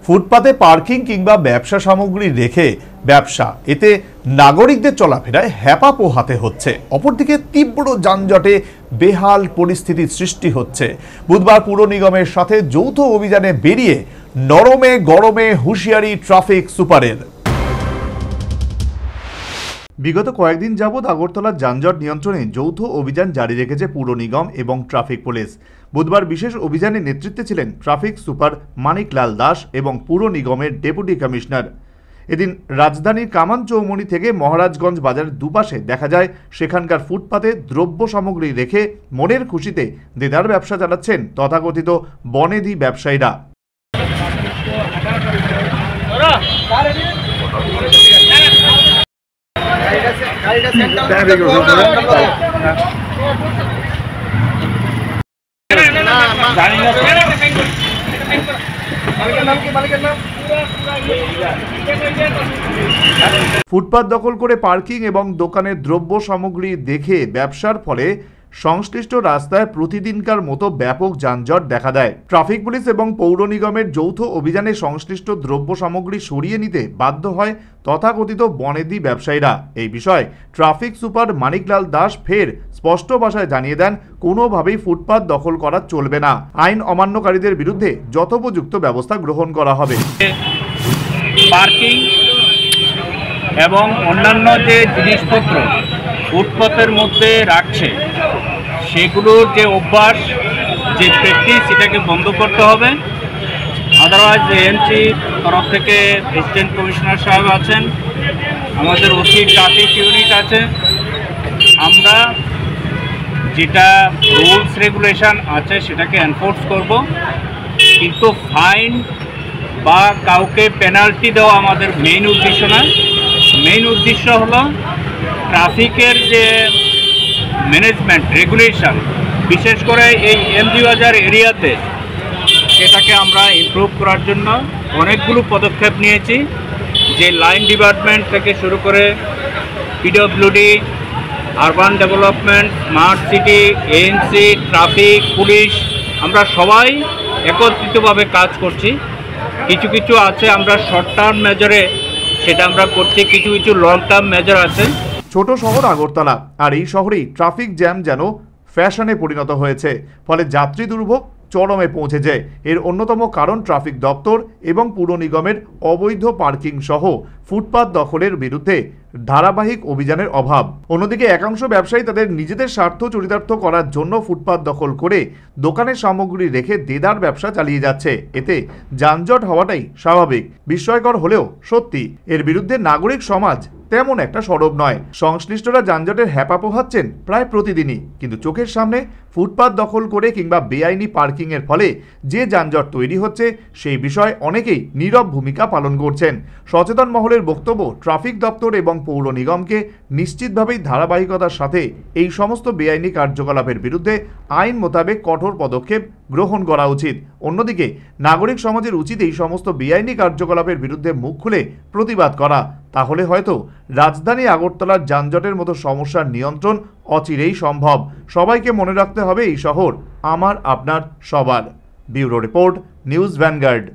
ফুটপাতে পার্কিং কিংবা ব্যবসা সামগ্রী রেখে ব্যবসা, এতে নাগরিকদের চলাফেরায় হ্যাপা পোহাতে হচ্ছে। অপরদিকে তীব্র যানজটে বেহাল পরিস্থিতির সৃষ্টি হচ্ছে। বুধবার পুর নিগমের সাথে যৌথ অভিযানে বেরিয়ে নরমে গরমে হুঁশিয়ারি ট্রাফিক সুপারের। বিগত কয়েকদিন যাবৎ আগরতলার যানজট নিয়ন্ত্রণে যৌথ অভিযান জারি রেখেছে পুর নিগম এবং ট্রাফিক পুলিশ। বুধবার বিশেষ অভিযানে নেতৃত্বে ছিলেন ট্রাফিক সুপার মানিকলাল দাস এবং পুর নিগমের ডেপুটি কমিশনার। এদিন রাজধানীর কামান চৌমুহনী থেকে মহারাজগঞ্জ বাজারের দুপাশে দেখা যায় সেখানকার ফুটপাতে দ্রব্য সামগ্রী রেখে মনের খুশিতে দেদার ব্যবসা চালাচ্ছেন তথাকথিত বনেদি ব্যবসায়ীরা। ফুটপাত দখল করে পার্কিং এবং দোকানের দ্রব্য সামগ্রী দেখে ব্যবসার ফলে সংশ্লিষ্ট রাস্তায় প্রতিদিনকার মতো ব্যাপক যানজট দেখা দেয়। ট্রাফিক পুলিশ এবং পৌর নিগমের যৌথ অভিযানে সংশ্লিষ্ট দ্রব্য সামগ্রী সরিয়ে নিতে বাধ্য হয় তথাকথিত বনেদি ব্যবসায়ীরা। এই বিষয়ে ট্রাফিক সুপার মানিকলাল দাস ফের স্পষ্ট ভাষায় জানিয়ে দেন, কোনোভাবেই ফুটপাত দখল করা চলবে না। আইন অমান্যকারীদের বিরুদ্ধে যথোপযুক্ত ব্যবস্থা গ্রহণ করা হবে। পার্কিং এবং অন্যান্য যে জিনিসপত্র ফুটপাতের মধ্যে রাখছে সেগুলোর যে অভ্যাস, যে প্র্যাকটিস, এটাকে বন্ধ করতে হবে। আদারওয়াইজ এএমসি তরফ থেকে অ্যাসিস্ট্যান্ট কমিশনার সাহেব আছেন, আমাদের ওসি ট্রাফিক ইউনিট আছে, আমরা যেটা রুলস রেগুলেশন আছে সেটাকে এনফোর্স করব, কিন্তু ফাইন বা কাউকে পেনাল্টি দেওয়া আমাদের মেইন উদ্দেশ্য না। মেইন উদ্দেশ্য হলো ট্রাফিকের যে ম্যানেজমেন্ট রেগুলেশন, বিশেষ করে এই এমজি বাজার এরিয়াতে, সেটাকে আমরা ইমপ্রুভ করার জন্য অনেকগুলো পদক্ষেপ নিয়েছি। যে লাইন ডিপার্টমেন্ট থেকে শুরু করে PWD, urban development, smart city, ANC, traffic police, আমরা সবাই একত্রিতভাবে কাজ করছি। কিছু কিছু আছে আমরা শর্ট টার্ম মেজারে সেটা আমরা করছি, কিছু কিছু লং টার্ম মেজার আছে। ছোট শহর আগরতলা, আর এই শহরেই ট্রাফিক জ্যাম যেন ফ্যাশনে পরিণত হয়েছে, ফলে যাত্রী দুর্ভোগ চরমে পৌঁছেছে। এর অন্যতম কারণ ট্রাফিক দপ্তর এবং পুর নিগমের অবৈধ পার্কিং সহ ফুটপাত দখলের বিরুদ্ধে ধারাবাহিক অভিযানের অভাব। অন্যদিকে একাংশ ব্যবসায়ী তাদের নিজেদের স্বার্থ চরিতার্থ করার জন্য ফুটপাত দখল করে দোকানের সামগ্রী রেখে দেদার ব্যবসা চালিয়ে যাচ্ছে। এতে যানজট হওয়াটাই স্বাভাবিক। বিস্ময়কর হলেও সত্যি, এর বিরুদ্ধে নাগরিক সমাজ তেমন একটা সরব নয়। সংশ্লিষ্টরা যানজটের হ্যাপা পোহাচ্ছেন প্রায় প্রতিদিনই, কিন্তু চোখের সামনে ফুটপাত দখল করে কিংবা বেআইনি পার্কিংয়ের ফলে যে যানজট তৈরি হচ্ছে সেই বিষয়ে অনেকেই নীরব ভূমিকা পালন করছেন। সচেতন মহলের বক্তব্য, ট্রাফিক দপ্তর এবং পৌর নিগমকে নিশ্চিতভাবেই ধারাবাহিকতার সাথে এই সমস্ত বেআইনি কার্যকলাপের বিরুদ্ধে আইন মোতাবেক কঠোর পদক্ষেপ গ্রহণ করা উচিত। অন্যদিকে নাগরিক সমাজের উচিত এই সমস্ত বেআইনি কার্যকলাপের বিরুদ্ধে মুখ খুলে প্রতিবাদ করা। তাহলে হয়তো রাজধানী আগরতলার যানজটের মতো সমস্যার নিয়ন্ত্রণ অচিরেই সম্ভব। সবাইকে মনে রাখতে হবে, এই শহর আমার, আপনার, সবার। Bureau report, news vanguard.